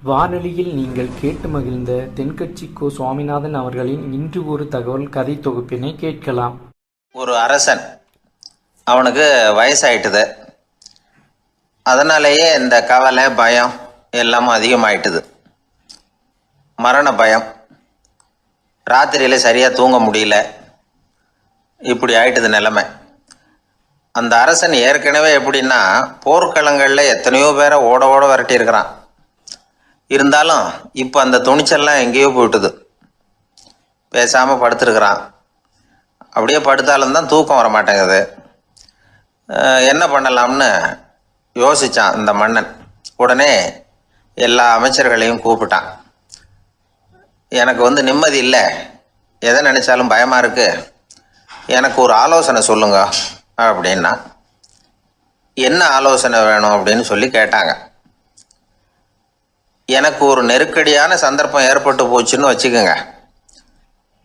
வானொலியில் நீங்கள் கேட்டு மகிழ்ந்த தென்கட்சி கோ. சுவாமிநாதன் அவர்களின் இன்று ஒரு தகவல் கதை தொகுப்பினை கேட்கலாம். ஒரு அரசன், அவனுக்கு வயசாயிட்டுது. அதனாலேயே இந்த கவலை, பயம் எல்லாமும் அதிகமாயிட்டுது. மரண பயம், ராத்திரியில் சரியாக தூங்க முடியல, இப்படி ஆயிட்டுது நிலைமை. அந்த அரசன் ஏற்கனவே எப்படின்னா, போர்க்களங்களில் எத்தனையோ பேரை ஓட ஓட விரட்டியிருக்கிறான். இருந்தாலும் இப்போ அந்த துணிச்சல்லாம் எங்கேயோ போயிட்டுது. பேசாமல் படுத்துருக்கிறான். அப்படியே படுத்தாலும் தான் தூக்கம் வர மாட்டேங்குது. என்ன பண்ணலாம்னு யோசித்தான் இந்த மன்னன். உடனே எல்லா அமைச்சர்களையும் கூப்பிட்டான். எனக்கு நிம்மதி இல்லை, எதை நினச்சாலும் பயமாக இருக்குது, எனக்கு ஒரு ஆலோசனை சொல்லுங்க அப்படின்னா. என்ன ஆலோசனை வேணும் அப்படின்னு சொல்லி கேட்டாங்க. எனக்கு ஒரு நெருக்கடியான சந்தர்ப்பம் ஏற்பட்டு போச்சுன்னு வச்சுக்கோங்க.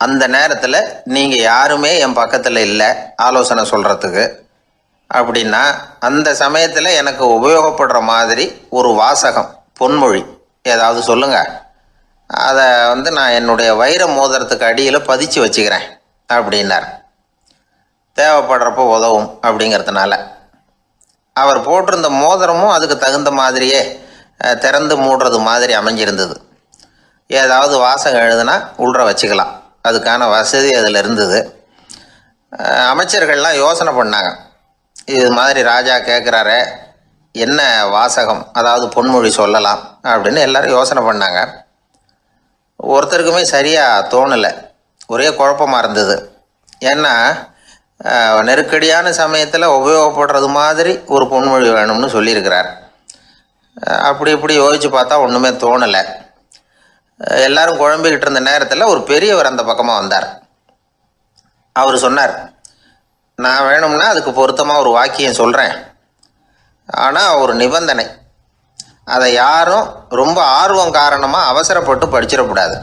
அந்த நேரத்தில் நீங்கள் யாருமே என் பக்கத்தில் இல்லை ஆலோசனை சொல்கிறதுக்கு அப்படின்னா, அந்த சமயத்தில் எனக்கு உபயோகப்படுற மாதிரி ஒரு வாசகம், பொன்மொழி ஏதாவது சொல்லுங்கள். அதை நான் என்னுடைய வைர மோதிரத்துக்கு அடியில் பதிச்சு வச்சுக்கிறேன் அப்படின்னார். தேவைப்படுறப்போ உதவும் அப்படிங்கிறதுனால. அவர் போட்டிருந்த மோதிரமும் அதுக்கு தகுந்த மாதிரியே திறந்து மூடுறது மாதிரி அமைஞ்சிருந்தது. ஏதாவது வாசகம் எழுதுனா உள்ற வச்சுக்கலாம், அதுக்கான வசதி அதில் இருந்தது. அமைச்சர்கள்லாம் யோசனை பண்ணாங்க. இது மாதிரி ராஜா கேட்குறாரு, என்ன வாசகம், அதாவது பொன்மொழி சொல்லலாம் அப்படின்னு எல்லாரும் யோசனை பண்ணாங்க. ஒருத்தருக்குமே சரியாக தோணலை, ஒரே குழப்பமாக இருந்தது. ஏன்னா நெருக்கடியான சமயத்தில் உபயோகப்படுறது மாதிரி ஒரு பொன்மொழி வேணும்னு சொல்லியிருக்கிறார். அப்படி இப்படி யோசித்து பார்த்தா ஒன்றுமே தோணலை. எல்லாரும் குழம்பிக்கிட்டு இருந்த நேரத்தில் ஒரு பெரியவர் அந்த பக்கமாக வந்தார். அவர் சொன்னார், நான் வேணும்னா அதுக்கு பொருத்தமாக ஒரு வாக்கியம் சொல்கிறேன், ஆனால் ஒரு நிபந்தனை. அதை யாரும் ரொம்ப ஆர்வம் காரணமாக அவசரப்பட்டு படிச்சிடக்கூடாது.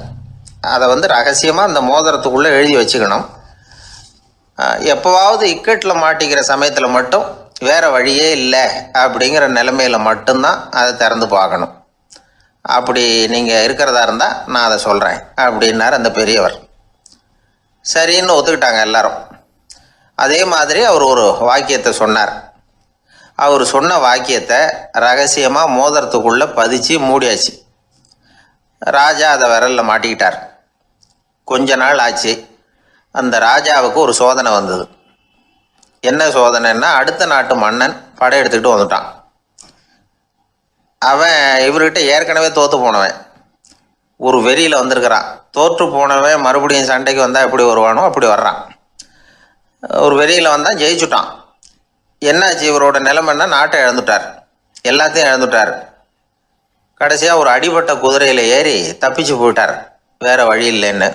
அதை ரகசியமாக அந்த மோதிரத்துக்குள்ளே எழுதி வச்சுக்கணும். எப்போவாவது இக்கட்டில் மாட்டிக்கிற சமயத்தில் மட்டும், வேறு வழியே இல்லை அப்படிங்கிற நிலைமையில் மட்டும்தான் அதை திறந்து பார்க்கணும். அப்படி நீங்கள் இருக்கிறதா இருந்தால் நான் அதை சொல்கிறேன் அப்படின்னார் அந்த பெரியவர். சரின்னு ஒத்துக்கிட்டாங்க எல்லாரும். அதே மாதிரி அவர் ஒரு வாக்கியத்தை சொன்னார். அவர் சொன்ன வாக்கியத்தை ரகசியமாக மோதிரத்துக்குள்ளே பதிச்சு மூடியாச்சு. ராஜா அதை விரலில் மாட்டிக்கிட்டார். கொஞ்ச நாள் ஆச்சு. அந்த ராஜாவுக்கு ஒரு சோதனை வந்தது. என்ன சோதனைன்னா, அடுத்த நாட்டு மன்னன் படையெடுத்துக்கிட்டு வந்துட்டான். அவன் இவர்கிட்ட ஏற்கனவே தோற்று போனவன், ஒரு வெறியில் வந்திருக்கிறான். தோற்று போனவன் மறுபடியும் சண்டைக்கு வந்தால் எப்படி வருவானோ அப்படி வர்றான். ஒரு வெறியில் வந்தால் ஜெயிச்சுட்டான். என்னாச்சு, இவரோட நிலைமைன்னா நாட்டை இழந்துட்டார், எல்லாத்தையும் இழந்துட்டார். கடைசியாக ஒரு அடிபட்ட குதிரையில் ஏறி தப்பிச்சு போயிட்டார், வேறு வழி இல்லைன்னு.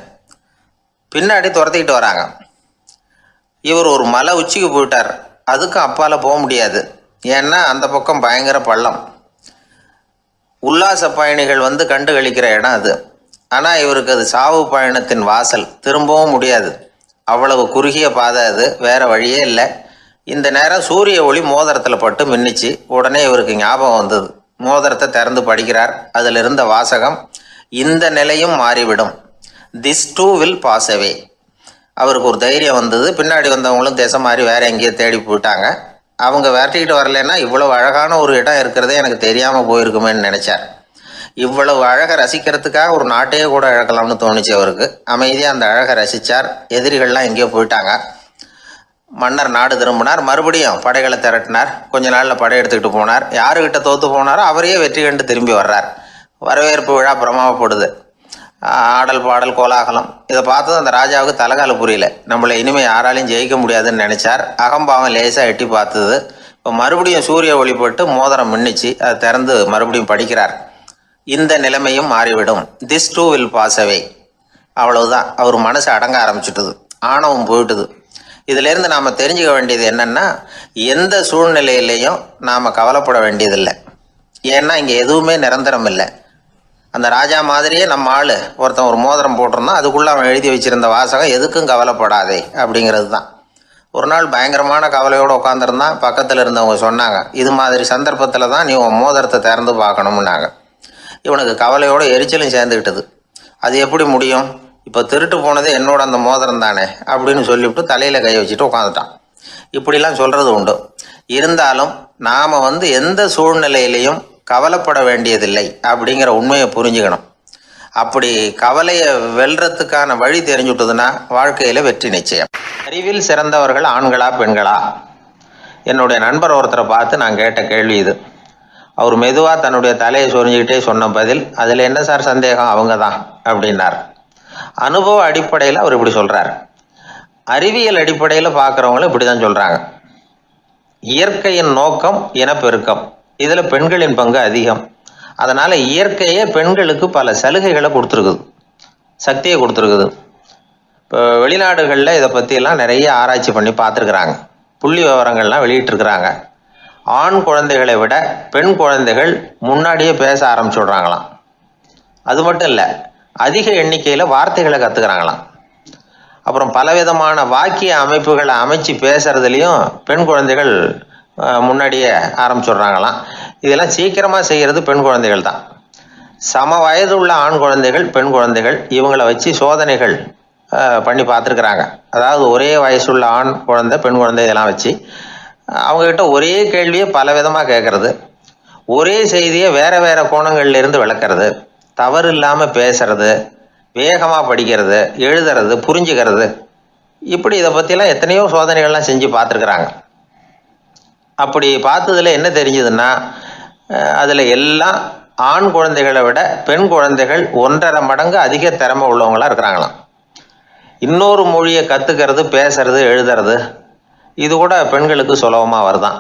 பின்னாடி துரத்திக்கிட்டு வராங்க. இவர் ஒரு மலை உச்சிக்கு போயிட்டார். அதுக்கும் அப்பால் போக முடியாது, ஏன்னா அந்த பக்கம் பயங்கர பள்ளம். உல்லாச பயணிகள் கண்டு கழிக்கிற இடம் அது. ஆனால் இவருக்கு அது சாவு பயணத்தின் வாசல், திரும்பவும் முடியாது. அவ்வளவு குறுகிய பாதை அது, வேறு வழியே இல்லை. இந்த நேரம் சூரிய ஒளி மோதிரத்தில் பட்டு மின்னிச்சு. உடனே இவருக்கு ஞாபகம் வந்தது. மோதிரத்தை திறந்து படிக்கிறார். அதில் இருந்த வாசகம், இந்த நிலையும் மாறிவிடும், this too will pass away. அவருக்கு ஒரு தைரியம் வந்தது. பின்னாடி வந்தவங்களும் திசை மாதிரி வேறு எங்கேயோ தேடி போயிட்டாங்க. அவங்க விரட்டிக்கிட்டு வரலன்னா இவ்வளவு அழகான ஒரு இடம் இருக்கிறதே எனக்கு தெரியாமல் போயிருக்குமேன்னு நினச்சார். இவ்வளவு அழகை ரசிக்கிறதுக்காக ஒரு நாட்டையே கூட இழக்கலாம்னு தோணுச்சு அவருக்கு. அமைதியாக அந்த அழகை ரசித்தார். எதிரிகள்லாம் எங்கேயோ போயிட்டாங்க. மன்னர் நாடு திரும்பினார். மறுபடியும் படைகளை திரட்டினார். கொஞ்ச நாளில் படை எடுத்துக்கிட்டு போனார். யாருக்கிட்ட தோற்று போனாரோ அவரையே வெற்றி கண்டு திரும்பி வர்றார். வரவேற்பு விழா பிரமாவப்படுது. ஆடல் பாடல் கோலாகலம். இதை பார்த்தது அந்த ராஜாவுக்கு தலைகால புரியல. நம்மளை இனிமேல் யாராலையும் ஜெயிக்க முடியாதுன்னு நினச்சார். அகம்பாவம் லேசாக எட்டி பார்த்தது. இப்போ மறுபடியும் சூரிய ஒளிப்பட்டு மோதிரம் மின்னிச்சு. அதை திறந்து மறுபடியும் படிக்கிறார். இந்த நிலைமையும் மாறிவிடும், this too will pass away. அவ்வளவுதான், அவர் மனசு அடங்க ஆரம்பிச்சுட்டுது, ஆணவம் போயிட்டுது. இதிலேருந்து நாம் தெரிஞ்சுக்க வேண்டியது என்னென்னா, எந்த சூழ்நிலையிலையும் நாம் கவலைப்பட வேண்டியதில்லை. ஏன்னா இங்கே எதுவுமே நிரந்தரம் இல்லை. அந்த ராஜா மாதிரியே நம்ம ஆள் ஒருத்தன் ஒரு மோதிரம் போட்டிருந்தான், அதுக்குள்ளே அவன் எழுதி வச்சிருந்த வாசகம், எதுக்கும் கவலைப்படாதே அப்படிங்கிறது தான். ஒரு நாள் பயங்கரமான கவலையோடு உட்காந்துருந்தான். பக்கத்தில் இருந்தவங்க சொன்னாங்க, இது மாதிரி சந்தர்ப்பத்தில் தான் நீ உன் மோதிரத்தை திறந்து பார்க்கணும்னாங்க. இவனுக்கு கவலையோட எரிச்சலும் சேர்ந்துக்கிட்டது. அது எப்படி முடியும், இப்போ திருட்டு போனது என்னோட அந்த மோதிரம் தானே அப்படின்னு சொல்லிவிட்டு தலையில் கை வச்சுட்டு உட்காந்துட்டான். இப்படிலாம் சொல்கிறது உண்டு. இருந்தாலும் நாம் எந்த சூழ்நிலையிலையும் கவலைப்பட வேண்டியதில்லை அப்படிங்கிற உண்மையை புரிஞ்சுக்கணும். அப்படி கவலையை வெல்றதுக்கான வழி தெரிஞ்சுட்டதுன்னா வாழ்க்கையில் வெற்றி நிச்சயம். அறிவில் சிறந்தவர்கள் ஆண்களா பெண்களா? என்னுடைய நண்பர் ஒருத்தரை பார்த்து நான் கேட்ட கேள்வி இது. அவர் மெதுவாக தன்னுடைய தலையை சொரிஞ்சுக்கிட்டே சொன்ன பதில், அதில் என்ன சார் சந்தேகம், அவங்க தான் அப்படின்னார். அனுபவ அடிப்படையில் அவர் இப்படி சொல்கிறார். அறிவியல் அடிப்படையில் பார்க்குறவங்களும் இப்படி தான் சொல்கிறாங்க. இயற்கையின் நோக்கம் இனப்பெருக்கம், இதில் பெண்களின் பங்கு அதிகம். அதனால் இயற்கையே பெண்களுக்கு பல சலுகைகளை கொடுத்துருக்குது, சக்தியை கொடுத்துருக்குது. இப்போ வெளிநாடுகளில் இதை பற்றியெல்லாம் நிறைய ஆராய்ச்சி பண்ணி பார்த்துருக்குறாங்க. புள்ளி விவரங்கள்லாம் வெளியிட்டிருக்கிறாங்க. ஆண் குழந்தைகளை விட பெண் குழந்தைகள் முன்னாடியே பேச ஆரம்பிச்சுடுறாங்களாம். அது மட்டும் இல்லை, அதிக எண்ணிக்கையில் வார்த்தைகளை கற்றுக்கிறாங்களாம். அப்புறம் பலவிதமான வாக்கிய அமைப்புகளை அமைச்சு பேசுறதுலேயும் பெண் குழந்தைகள் முன்னாடியே ஆரம்பிச்சுடுறாங்களாம். இதெல்லாம் சீக்கிரமாக செய்கிறது பெண் குழந்தைகள் தான். சம வயது உள்ள ஆண் குழந்தைகள் பெண் குழந்தைகள் இவங்களை வச்சு சோதனைகள் பண்ணி பார்த்துருக்குறாங்க. அதாவது ஒரே வயசுள்ள ஆண் குழந்தை பெண் குழந்தை இதெல்லாம் வச்சு அவங்கக்கிட்ட ஒரே கேள்வியை பல விதமாக கேட்கறது, ஒரே செய்தியை வேறு வேறு கோணங்கள்லேருந்து விளக்கிறது, தவறு இல்லாமல் பேசுறது, வேகமாக படிக்கிறது, எழுதுறது, புரிஞ்சுக்கிறது, இப்படி இதை பற்றிலாம் எத்தனையோ சோதனைகள்லாம் செஞ்சு பார்த்துருக்குறாங்க. அப்படி பார்த்ததுல என்ன தெரிஞ்சதுன்னா, அதில் எல்லாம் ஆண் குழந்தைகளை விட பெண் குழந்தைகள் 1.5 மடங்கு அதிக திறமை உள்ளவங்களாக இருக்கிறாங்களாம். இன்னொரு மொழியை கற்றுக்கிறது, பேசுறது, எழுதுறது, இது கூட பெண்களுக்கு சுலபமாக வருதான்.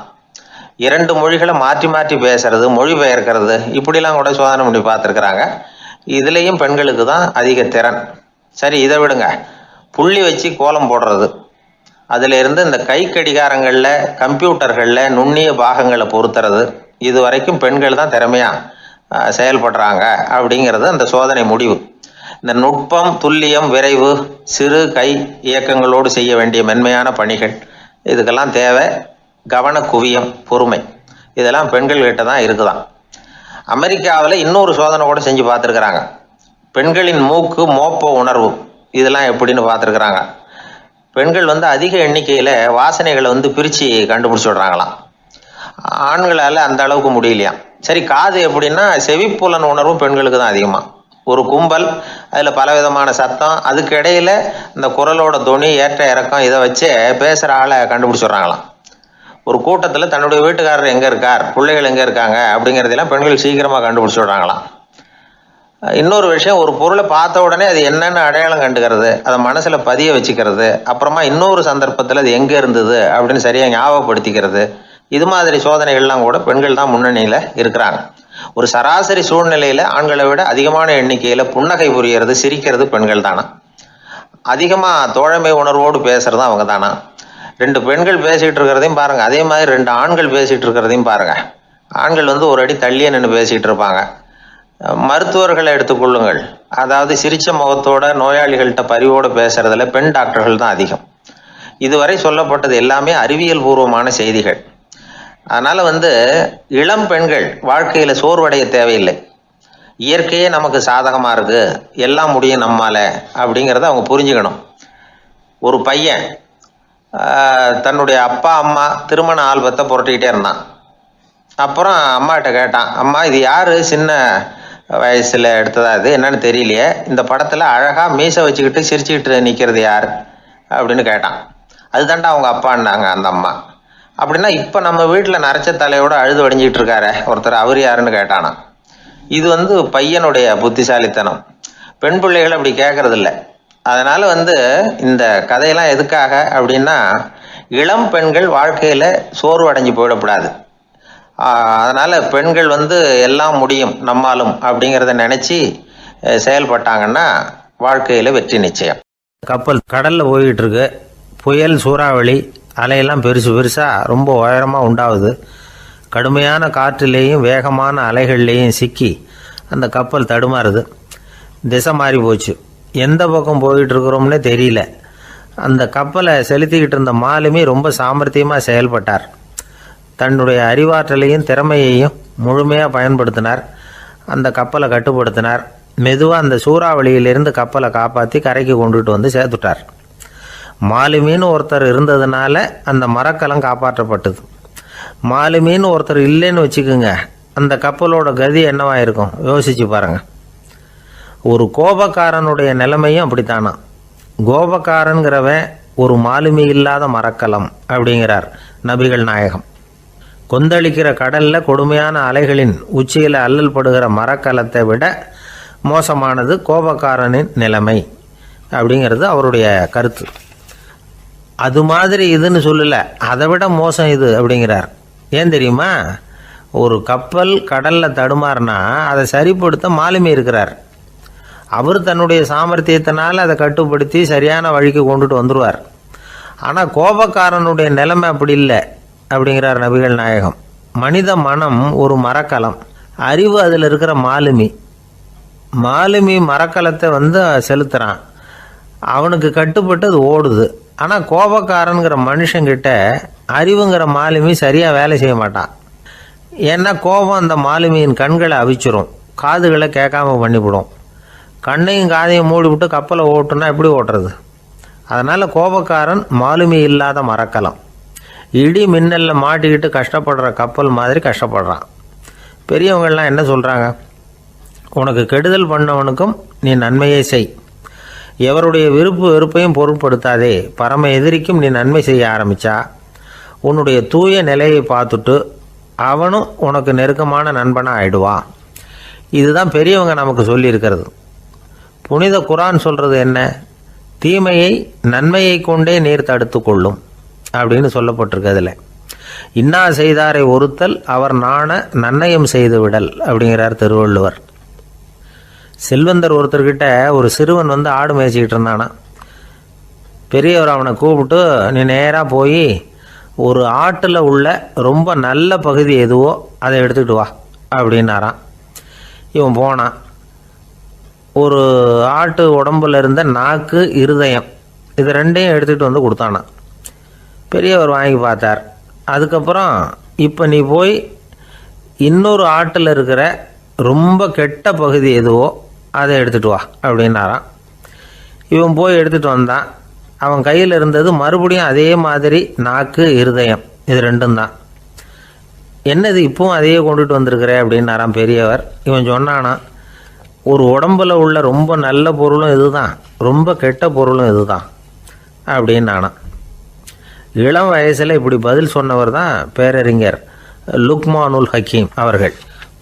2 மொழிகளை மாற்றி மாற்றி பேசுறது, மொழிபெயர்க்கிறது, இப்படிலாம் கூட சோதனை பண்ணி பார்த்துருக்குறாங்க. இதுலேயும் பெண்களுக்கு தான் அதிக திறன். சரி, இதை விடுங்க. புள்ளி வச்சு கோலம் போடுறது, அதில் இருந்து இந்த கை கடிகாரங்களில், கம்ப்யூட்டர்களில் நுண்ணிய பாகங்களை பொருத்துறது, இது வரைக்கும் பெண்கள் தான் திறமையாக செயல்படுறாங்க அப்படிங்கிறது அந்த சோதனை முடிவு. இந்த நுட்பம், துல்லியம், விரைவு, சிறு கை இயக்கங்களோடு செய்ய வேண்டிய மென்மையான பணிகள், இதுக்கெல்லாம் தேவை கவன குவியம், பொறுமை. இதெல்லாம் பெண்கள்கிட்ட தான் இருக்குதான். அமெரிக்காவில் இன்னொரு சோதனை கூட செஞ்சு பார்த்துருக்குறாங்க. பெண்களின் மூக்கு மோப்ப உணர்வு, இதெல்லாம் எப்படின்னு பார்த்துருக்குறாங்க. பெண்கள் அதிக எண்ணிக்கையில் வாசனைகளை பிரித்து கண்டுபிடிச்சிடுறாங்களாம். ஆண்களால் அந்த அளவுக்கு முடியலையாம். சரி, காது எப்படின்னா செவிப்புலன் உணர்வு பெண்களுக்கு தான் அதிகமாக. ஒரு கும்பல், அதில் பலவிதமான சத்தம், அதுக்கு இடையில் இந்த குரலோட துணி, ஏற்ற இறக்கம், இதை வச்சே பேசுகிற ஆளை கண்டுபிடிச்சிடுறாங்களாம். ஒரு கூட்டத்தில் தன்னுடைய வீட்டுக்காரர் எங்கே இருக்கார், பிள்ளைகள் எங்கே இருக்காங்க அப்படிங்கிறதெல்லாம் பெண்கள் சீக்கிரமாக கண்டுபிடிச்சிடுறாங்களாம். இன்னொரு விஷயம், ஒரு பொருளை பார்த்த உடனே அது என்னென்னு அடையாளம் கண்டுக்கிறது, அதை மனசில் பதிய வச்சுக்கிறது, அப்புறமா இன்னொரு சந்தர்ப்பத்தில் அது எங்கே இருந்தது அப்படின்னு சரியாக ஞாபகப்படுத்திக்கிறது, இது மாதிரி சோதனைகள்லாம் கூட பெண்கள் தான் முன்னணியில் இருக்கிறாங்க. ஒரு சராசரி சூழ்நிலையில் ஆண்களை விட அதிகமான எண்ணிக்கையில் புன்னகை புரியறது, சிரிக்கிறது பெண்கள் தானா. அதிகமாக தோழமை உணர்வோடு பேசுறது அவங்க தானா. 2 பெண்கள் பேசிகிட்டு இருக்கிறதையும் பாருங்கள், அதே மாதிரி 2 ஆண்கள் பேசிகிட்டு இருக்கிறதையும் பாருங்கள். ஆண்கள் ஒரு அடி தள்ளியே நின்று பேசிகிட்டு இருப்பாங்க. மருத்துவர்களை எடுத்துக்கொள்ளுங்கள், அதாவது சிரிச்ச முகத்தோட நோயாளிகள்கிட்ட பரிவோடு பேசுறதுல பெண் டாக்டர்கள் தான் அதிகம். இதுவரை சொல்லப்பட்டது எல்லாமே அறிவியல் பூர்வமான செய்திகள். அதனால் இளம் பெண்கள் வாழ்க்கையில் சோர்வடைய தேவையில்லை. இயற்கையே நமக்கு சாதகமாக இருக்குது, எல்லாம் முடியும் நம்மால் அப்படிங்கிறத அவங்க புரிஞ்சுக்கணும். ஒரு பையன் தன்னுடைய அப்பா அம்மா திருமண ஆல்பத்தை புரட்டிக்கிட்டே இருந்தான். அப்புறம் அம்மாகிட்ட கேட்டான், அம்மா இது யார் சின்ன வயசில் எடுத்ததா, இது என்னன்னு தெரியலையே, இந்த படத்தில் அழகாக மீசை வச்சுக்கிட்டு சிரிச்சுக்கிட்டு நிற்கிறது யார் அப்படின்னு கேட்டான். அதுதான்டா அவங்க அப்பான்னாங்க அந்த அம்மா. அப்படின்னா இப்போ நம்ம வீட்டில் நரைச்ச தலையோடு அழுது வடிஞ்சிக்கிட்டு இருக்காரு ஒருத்தர், அவர் யாருன்னு கேட்டானா. இது பையனுடைய புத்திசாலித்தனம். பெண் பிள்ளைகள் அப்படி கேட்கறதில்ல. அதனால் இந்த கதையெல்லாம் எதுக்காக அப்படின்னா, இளம் பெண்கள் வாழ்க்கையில் சோர்வு அடைஞ்சு போயிடக்கூடாது. அதனால் பெண்கள் எல்லாம் முடியும் நம்மாலும் அப்படிங்கிறத நினச்சி செயல்பட்டாங்கன்னா வாழ்க்கையில் வெற்றி நிச்சயம். கப்பல் கடலில் போய்கிட்டு இருக்கு. புயல், சூறாவளி, அலையெல்லாம் பெருசு பெருசாக ரொம்ப உயரமாக உண்டாகுது. கடுமையான காற்றுலேயும் வேகமான அலைகள்லேயும் சிக்கி அந்த கப்பல் தடுமாறுது. திசை மாறி போச்சு. எந்த பக்கம் போயிட்டு இருக்கிறோம்னே தெரியல. அந்த கப்பலை செலுத்திக்கிட்டு இருந்த மாலுமி ரொம்ப சாமர்த்தியமாக செயல்பட்டார். தன்னுடைய அறிவாற்றலையும் திறமையையும் முழுமையாக பயன்படுத்தினார். அந்த கப்பலை கட்டுப்படுத்தினார். மெதுவாக அந்த சூறாவளியிலிருந்து கப்பலை காப்பாற்றி கரைக்கு கொண்டுட்டு வந்து சேர்த்துட்டார். மாலுமின்னு ஒருத்தர் இருந்ததுனால அந்த மரக்கலம் காப்பாற்றப்பட்டது. மாலுமின்னு ஒருத்தர் இல்லைன்னு வச்சுக்கோங்க, அந்த கப்பலோட கதி என்னவா இருக்கும் யோசிச்சு பாருங்க. ஒரு கோபக்காரனுடைய நிலைமையும் அப்படித்தானா. கோபக்காரன்கிறவன் ஒரு மாலுமி இல்லாத மரக்கலம் அப்படிங்கிறார் நபிகள் நாயகம். கொந்தளிக்கிற கடல்ல கொடுமையான அலைகளின் உச்சியில் அல்லல் படுகிற மரக்கலத்தை விட மோசமானது கோபக்காரனின் நிலைமை அப்படிங்கிறது அவருடைய கருத்து. அது மாதிரி இதுன்னு சொல்லலை, அதை விட மோசம் இது அப்படிங்கிறார். ஏன் தெரியுமா? ஒரு கப்பல் கடலில் தடுமாறினா அதை சரிப்படுத்த மாலுமி இருக்கிறார். அவர் தன்னுடைய சாமர்த்தியத்தினால் அதை கட்டுப்படுத்தி சரியான வழிக்கு கொண்டுட்டு வந்துடுவார். ஆனால் கோபக்காரனுடைய நிலைமை அப்படி இல்லை அப்படிங்கிறார் நபிகள் நாயகம். மனித மனம் ஒரு மரக்கலம், அறிவு அதில் இருக்கிற மாலுமி. மாலுமி மரக்கலத்தை செலுத்துகிறான், அவனுக்கு கட்டுப்பட்டு அது ஓடுது. ஆனால் கோபக்காரனுங்கிற மனுஷங்கிட்ட அறிவுங்கிற மாலுமி சரியாக வேலை செய்ய மாட்டான். ஏன்னா கோபம் அந்த மாலுமியின் கண்களை அவிச்சிரும், காதுகளை கேட்காம பண்ணிவிடும். கண்ணையும் காதையும் மூடிவிட்டு கப்பலை ஓட்டுனா எப்படி ஓட்டுறது? அதனால் கோபக்காரன் மாலுமி இல்லாத மரக்கலம். இடி மின்னலில் மாட்டிக்கிட்டு கஷ்டப்படுற கப்பல் மாதிரி கஷ்டப்படுறான். பெரியவங்கள்லாம் என்ன சொல்கிறாங்க? உனக்கு கெடுதல் பண்ணவனுக்கும் நீ நன்மையை செய், எவருடைய விருப்பு வெறுப்பையும் பொருட்படுத்தாதே. பரம எதிரிக்கும் நீ நன்மை செய்ய ஆரம்பித்தா உன்னுடைய தூய நிலையை பார்த்துட்டு அவனும் உனக்கு நெருக்கமான நண்பனாக ஆயிடுவான். இதுதான் பெரியவங்க நமக்கு சொல்லியிருக்கிறது. புனித குரான் சொல்கிறது என்ன? தீமையை நன்மையை கொண்டே நீர் தடுத்து கொள்ளும் அப்படின்னு சொல்லப்பட்டிருக்கு. அதில் இன்னா செய்தாரை ஒருத்தல் அவர் நாண நன்னயம் செய்து விடல் அப்படிங்கிறார் திருவள்ளுவர். செல்வந்தர் ஒருத்தர்கிட்ட ஒரு சிறுவன் ஆடு மேய்ச்சிக்கிட்டு இருந்தானா. பெரியவர் அவனை கூப்பிட்டு, நீ நேராக போய் ஒரு ஆட்டில் உள்ள ரொம்ப நல்ல பகுதி எதுவோ அதை எடுத்துக்கிட்டு வா அப்படின்னாரான். இவன் போனான். ஒரு ஆட்டு உடம்புல இருந்த நாக்கு, இருதயம், இது ரெண்டையும் எடுத்துகிட்டு வந்து கொடுத்தானான். பெரியவர் வாங்கி பார்த்தார். அதுக்கப்புறம் இப்போ நீ போய் இன்னொரு ஆட்டில் இருக்கிற ரொம்ப கெட்ட பகுதி எதுவோ அதை எடுத்துகிட்டு வா அப்படின்னாரான். இவன் போய் எடுத்துகிட்டு வந்தான். அவன் கையில் இருந்தது மறுபடியும் அதே மாதிரி நாக்கு, இருதயம், இது ரெண்டும் தான். என்னது இப்பவும் அதையே கொண்டுட்டு வந்திருக்கிற அப்படின்னாரான் பெரியவர். இவன் சொன்னானா, ஒரு உடம்புல உள்ள ரொம்ப நல்ல பொருளும் இதுதான், ரொம்ப கெட்ட பொருளும் இதுதான் அப்படின்னானா. இளம் வயசில் இப்படி பதில் சொன்னவர் தான் பேரறிஞர் லுக்மானுல் ஹக்கீம் அவர்கள்.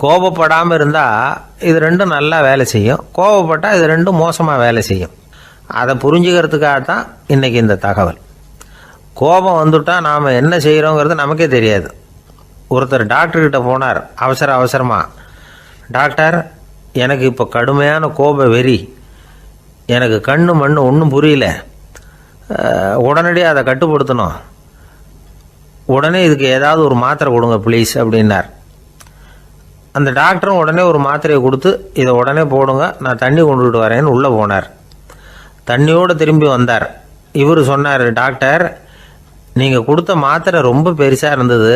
கோபப்படாமல் இருந்தால் இது ரெண்டும் நல்லா வேலை செய்யும், கோபப்பட்டால் இது ரெண்டும் மோசமாக வேலை செய்யும். அதை புரிஞ்சுக்கிறதுக்காகத்தான் இன்றைக்கி இந்த தகவல். கோபம் வந்துட்டால் நாம் என்ன செய்கிறோங்கிறது நமக்கே தெரியாது. ஒருத்தர் டாக்டர்கிட்ட போனார் அவசரமாக. டாக்டர், எனக்கு இப்போ கடுமையான கோப வெறி, எனக்கு கண்ணு மண்ணு ஒன்றும் புரியல, உடனடியாக அதை கட்டுப்படுத்தணும், உடனே இதுக்கு ஏதாவது ஒரு மாத்திரை கொடுங்க ப்ளீஸ் அப்படின்னார். அந்த டாக்டரும் உடனே ஒரு மாத்திரையை கொடுத்து, இதை உடனே போடுங்க, நான் தண்ணி கொண்டுகிட்டு வரேன்னு உள்ளே போனார். தண்ணியோடு திரும்பி வந்தார். இவர் சொன்னார், டாக்டர், நீங்கள் கொடுத்த மாத்திரை ரொம்ப பெருசாக இருந்தது,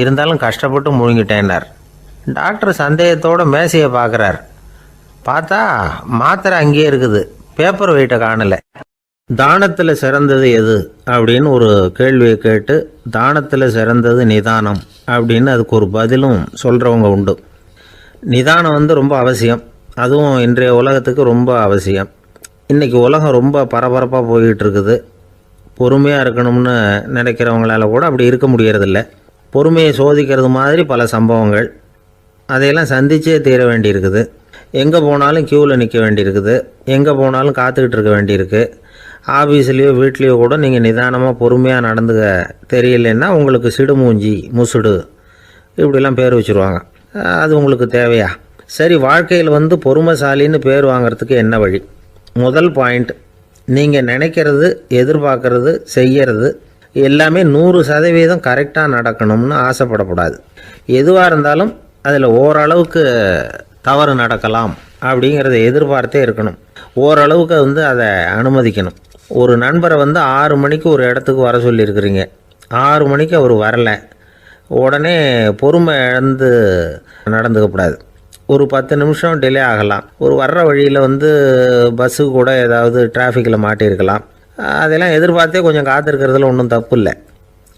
இருந்தாலும் கஷ்டப்பட்டு முழுங்கிட்டேன்னார். டாக்டர் சந்தேகத்தோடு மேசையை பார்க்குறார். பார்த்தா மாத்திரை அங்கேயே இருக்குது, பேப்பர் வெயிட்டை காணலை. தானத்தில் சிறந்தது எது அப்படின்னு ஒரு கேள்வியை கேட்டு, தானத்தில் சிறந்தது நிதானம் அப்படின்னு அதுக்கு ஒரு பதிலும் சொல்கிறவங்க உண்டு. நிதானம் ரொம்ப அவசியம், அதுவும் இன்றைய உலகத்துக்கு ரொம்ப அவசியம். இன்றைக்கி உலகம் ரொம்ப பரபரப்பாக போய்கிட்டு இருக்குது. பொறுமையாக இருக்கணும்னு நினைக்கிறவங்களால கூட அப்படி இருக்க முடியறதில்ல. பொறுமையை சோதிக்கிறது மாதிரி பல சம்பவங்கள், அதையெல்லாம் சந்திச்சே தீர வேண்டியிருக்குது. எங்கே போனாலும் க்யூவில் நிற்க வேண்டியிருக்குது, எங்கே போனாலும் காத்துக்கிட்டு இருக்க வேண்டியிருக்கு. ஆஃபீஸ்லேயோ வீட்லேயோ கூட நீங்கள் நிதானமாக பொறுமையாக நடந்துக்க தெரியலன்னா உங்களுக்கு சிடுமூஞ்சி, முசுடு இப்படிலாம் பேர் வச்சுருவாங்க. அது உங்களுக்கு தேவையா? சரி, வாழ்க்கையில் பொறுமைசாலின்னு பேர் வாங்கிறதுக்கு என்ன வழி? முதல் பாயிண்ட், நீங்கள் நினைக்கிறது, எதிர்பார்க்கறது, செய்கிறது எல்லாமே 100% கரெக்டாக நடக்கணும்னு ஆசைப்படக்கூடாது. எதுவாக இருந்தாலும் அதில் ஓரளவுக்கு தவறு நடக்கலாம் அப்படிங்கிறத எதிர்பார்த்தே இருக்கணும். ஓரளவுக்கு அதை அனுமதிக்கணும். ஒரு நண்பரை 6 மணிக்கு ஒரு இடத்துக்கு வர சொல்லியிருக்கிறீங்க, 6 மணிக்கு அவர் வரலை, உடனே பொறுமை இழந்து நடந்துக்கக்கூடாது. ஒரு 10 நிமிஷம் டிலே ஆகலாம். ஒரு வர்ற வழியில் பஸ்ஸு கூட ஏதாவது டிராஃபிக்கில் மாட்டியிருக்கலாம். அதெல்லாம் எதிர்பார்த்தே கொஞ்சம் காத்திருக்கிறதுல ஒன்றும் தப்பு இல்லை.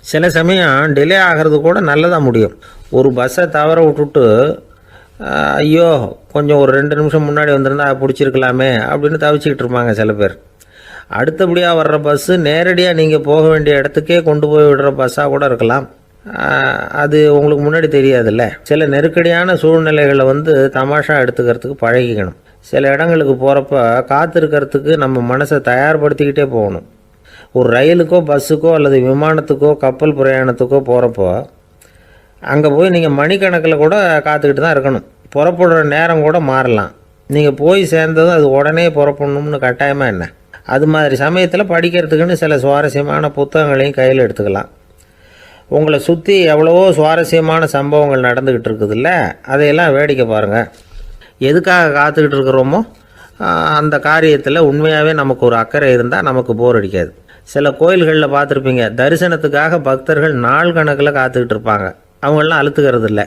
சில சமயம் டிலே ஆகிறது கூட நல்லதாக முடியும். ஒரு பஸ்ஸை தவற விட்டுட்டு ஐயோ கொஞ்சம் ஒரு 2 நிமிஷம் முன்னாடி வந்திருந்தா பிடிச்சிருக்கலாமே அப்படின்னு தவிச்சிக்கிட்டு இருப்பாங்க சில பேர். அடுத்தபடியாக வர்ற பஸ்ஸு நேரடியாக நீங்கள் போக வேண்டிய இடத்துக்கே கொண்டு போய் விடுற பஸ்ஸாக கூட இருக்கலாம். அது உங்களுக்கு முன்னாடி தெரியாதுல்ல. சில நெருக்கடியான சூழ்நிலைகளை தமாஷா எடுத்துக்கிறதுக்கு பழகிக்கணும். சில இடங்களுக்கு போகிறப்ப காத்திருக்கிறதுக்கு நம்ம மனசை தயார்படுத்திக்கிட்டே போகணும். ஒரு ரயிலுக்கோ பஸ்ஸுக்கோ அல்லது விமானத்துக்கோ கப்பல் பிரயாணத்துக்கோ போகிறப்போ அங்கே போய் நீங்கள் மணிக்கணக்கில் கூட காத்துக்கிட்டு தான் இருக்கணும். புறப்படுற நேரம் கூட மாறலாம். நீங்கள் போய் சேர்ந்ததும் அது உடனே புறப்படணும்னு கட்டாயமாக என்ன? அது மாதிரி சமயத்தில் படிக்கிறதுக்குன்னு சில சுவாரஸ்யமான புத்தகங்களையும் கையில் எடுத்துக்கலாம். உங்களை சுற்றி எவ்வளவோ சுவாரஸ்யமான சம்பவங்கள் நடந்துக்கிட்டு இருக்குதுல்ல, அதையெல்லாம் வேடிக்கை பாருங்கள். எதுக்காக காத்துக்கிட்டு இருக்கிறோமோ அந்த காரியத்தில் உண்மையாகவே நமக்கு ஒரு அக்கறை இருந்தால் நமக்கு போர் அடிக்காது. சில கோயில்களில் பார்த்துருப்பீங்க, தரிசனத்துக்காக பக்தர்கள் நாள் கணக்கில் காத்துக்கிட்டு இருப்பாங்க. அவங்களெலாம் அழுத்துக்கிறது இல்லை.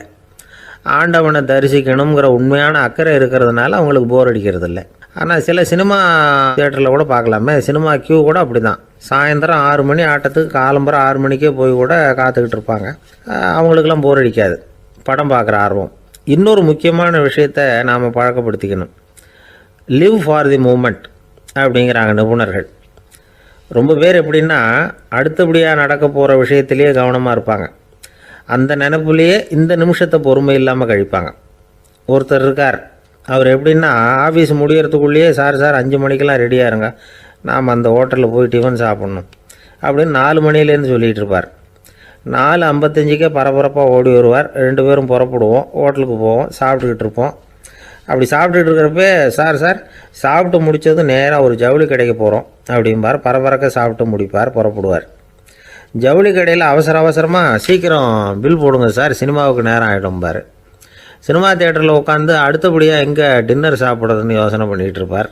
ஆண்டவனை தரிசிக்கணுங்கிற உண்மையான அக்கறை இருக்கிறதுனால அவங்களுக்கு போர் அடிக்கிறது இல்லை. ஆனால் சில சினிமா தியேட்டரில் கூட பார்க்கலாமே, சினிமா கியூ கூட அப்படி தான். சாயந்தரம் 6 மணி ஆட்டத்துக்கு காலம்பரம் 6 மணிக்கே போய் கூட காத்துக்கிட்டு இருப்பாங்க. அவங்களுக்கெல்லாம் போர் அடிக்காது, படம் பார்க்குற ஆர்வம். இன்னொரு முக்கியமான விஷயத்தை நாம் பழக்கப்படுத்திக்கணும். லிவ் ஃபார் தி மூமெண்ட் அப்படிங்கிறாங்க நிபுணர்கள். ரொம்ப பேர் எப்படின்னா அடுத்தபடியாக நடக்க போகிற விஷயத்திலேயே கவனமாக இருப்பாங்க. அந்த நினைப்புலேயே இந்த நிமிஷத்தை பொறுமை இல்லாமல் கழிப்பாங்க. ஒருத்தர் இருக்கார், அவர் எப்படின்னா ஆஃபீஸ் முடியறதுக்குள்ளேயே சார் 5 மணிக்கெல்லாம் ரெடியாக இருங்க, நாம் அந்த ஹோட்டலில் போய் டிஃபன் சாப்பிட்ணும் அப்படின்னு 4 மணிலேருந்து சொல்லிகிட்டு இருப்பார். 4:55 பரபரப்பாக ஓடி வருவார். 2 பேரும் புறப்படுவோம், ஹோட்டலுக்கு போவோம், சாப்பிட்டுக்கிட்டு இருப்போம். அப்படி சாப்பிட்டுட்டு இருக்கிறப்ப சார் சாப்பிட்டு முடித்ததும் நேராக ஒரு ஜவுளி கடைக்கு போகிறோம் அப்படிம்பார். பரபரக்க சாப்பிட்டு முடிப்பார், புறப்படுவார். ஜவுளி கடையில் அவசரமாக சீக்கிரம் பில் போடுங்க சார், சினிமாவுக்கு நேரம் ஆகிடும்பார். சினிமா தியேட்டரில் உட்காந்து அடுத்தபடியாக எங்கே டின்னர் சாப்பிட்றதுன்னு யோசனை பண்ணிகிட்டு இருப்பார்.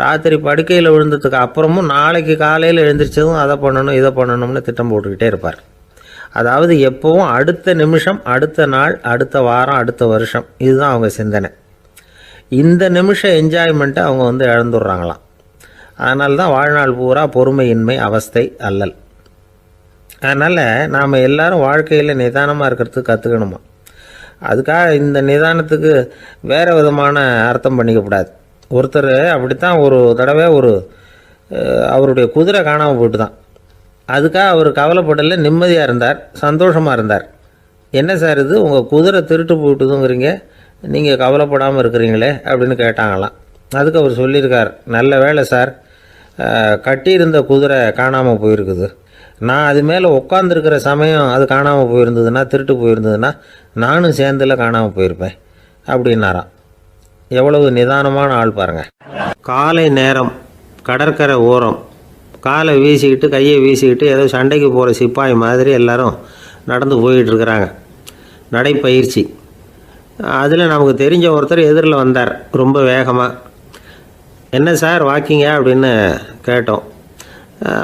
ராத்திரி படுக்கையில் விழுந்ததுக்கு அப்புறமும் நாளைக்கு காலையில் எழுந்திரிச்சதும் அதை பண்ணணும் இதை பண்ணணும்னு திட்டம் போட்டுக்கிட்டே இருப்பார். அதாவது எப்போவும் அடுத்த நிமிஷம், அடுத்த நாள், அடுத்த வாரம், அடுத்த வருஷம், இதுதான் அவங்க சிந்தனை. இந்த நிமிஷம் என்ஜாய்மெண்ட்டை அவங்க இழந்துடுறாங்களாம். அதனால தான் வாழ்நாள் பூரா பொறுமையின்மை, அவஸ்தை, அல்லல். அதனால் நாம் எல்லோரும் வாழ்க்கையில் நிதானமாக இருக்கிறதுக்கு கற்றுக்கணுமா. அதுக்காக இந்த நிதானத்துக்கு வேறு விதமான அர்த்தம் பண்ணிக்கக்கூடாது. ஒருத்தர் அப்படித்தான் ஒரு தடவை அவருடைய குதிரை காணாமல் போயிட்டு தான். அதுக்காக அவர் கவலைப்படலை, நிம்மதியாக இருந்தார், சந்தோஷமாக இருந்தார். என்ன சார் இது, உங்கள் குதிரை திருட்டு போயிட்டுதுங்கிறீங்க, நீங்கள் கவலைப்படாமல் இருக்கிறீங்களே அப்படின்னு கேட்டாங்களாம். அதுக்கு அவர் சொல்லியிருக்கார், நல்ல வேலை சார், கட்டியிருந்த குதிரை காணாமல் போயிருக்குது. நான் அது மேலே உட்காந்துருக்கிற சமயம் அது காணாமல் போயிருந்ததுன்னா, திருட்டு போயிருந்ததுன்னா நானும் சேர்ந்தில் காணாமல் போயிருப்பேன் அப்படின்னாராம். எவ்வளவு நிதானமான ஆள் பாருங்கள். காலை நேரம், கடற்கரை ஓரம், காலை வீசிக்கிட்டு கையை வீசிக்கிட்டு ஏதோ சண்டைக்கு போகிற சிப்பாய் மாதிரி எல்லாரும் நடந்து போயிட்டுருக்கிறாங்க. நடைப்பயிற்சி. அதில் நமக்கு தெரிஞ்ச ஒருத்தர் எதிரில் வந்தார் ரொம்ப வேகமாக. என்ன சார் வாக்கிங்க அப்படின்னு கேட்டோம்.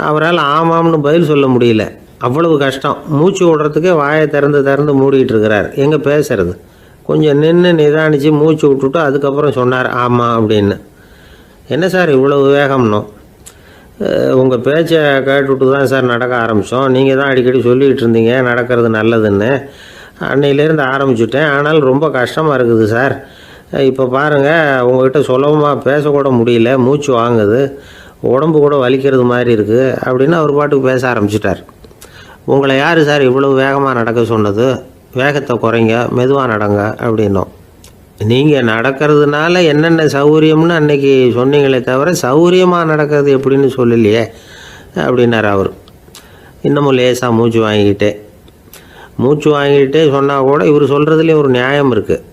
அவரால் ஆமாம்னு பதில் சொல்ல முடியல, அவ்வளவு கஷ்டம். மூச்சு விடுறதுக்கே வாயை திறந்து மூடிக்கிட்டு இருக்கிறார். எங்கே பேசுறது? கொஞ்சம் நின்று நிதானித்து மூச்சு விட்டுட்டு அதுக்கப்புறம் சொன்னார் ஆமாம் அப்படின்னு. என்ன சார் இவ்வளவு வேகம்னோ? உங்கள் பேச்சை கேட்டுவிட்டு தான் சார் நடக்க ஆரம்பித்தோம். நீங்கள் தான் அடிக்கடி சொல்லிகிட்டு இருந்தீங்க நடக்கிறது நல்லதுன்னு. அன்னையிலேருந்து ஆரம்பிச்சுட்டேன், ஆனால் ரொம்ப கஷ்டமாக இருக்குது சார். இப்போ பாருங்கள், உங்கள்கிட்ட சுலபமாக பேசக்கூட முடியல, மூச்சு வாங்குது, உடம்பு கூட வலிக்கிறது மாதிரி இருக்குது அப்படின்னு அவர் பாட்டுக்கு பேச ஆரம்பிச்சிட்டார். உங்களை யார் சார் இவ்வளவு வேகமாக நடக்க சொன்னது? வேகத்தை குறைங்க, மெதுவாக நடங்க அப்படின்னோம். நீங்கள் நடக்கிறதுனால என்னென்ன சௌகரியம்னு அன்றைக்கி சொன்னீங்களே தவிர சௌகரியமாக நடக்கிறது எப்படின்னு சொல்லலையே அப்படின்னார் அவர். இன்னமும் லேசாக மூச்சு வாங்கிக்கிட்டே சொன்னால் கூட இவர் சொல்கிறதுலேயும் ஒரு நியாயம் இருக்குது.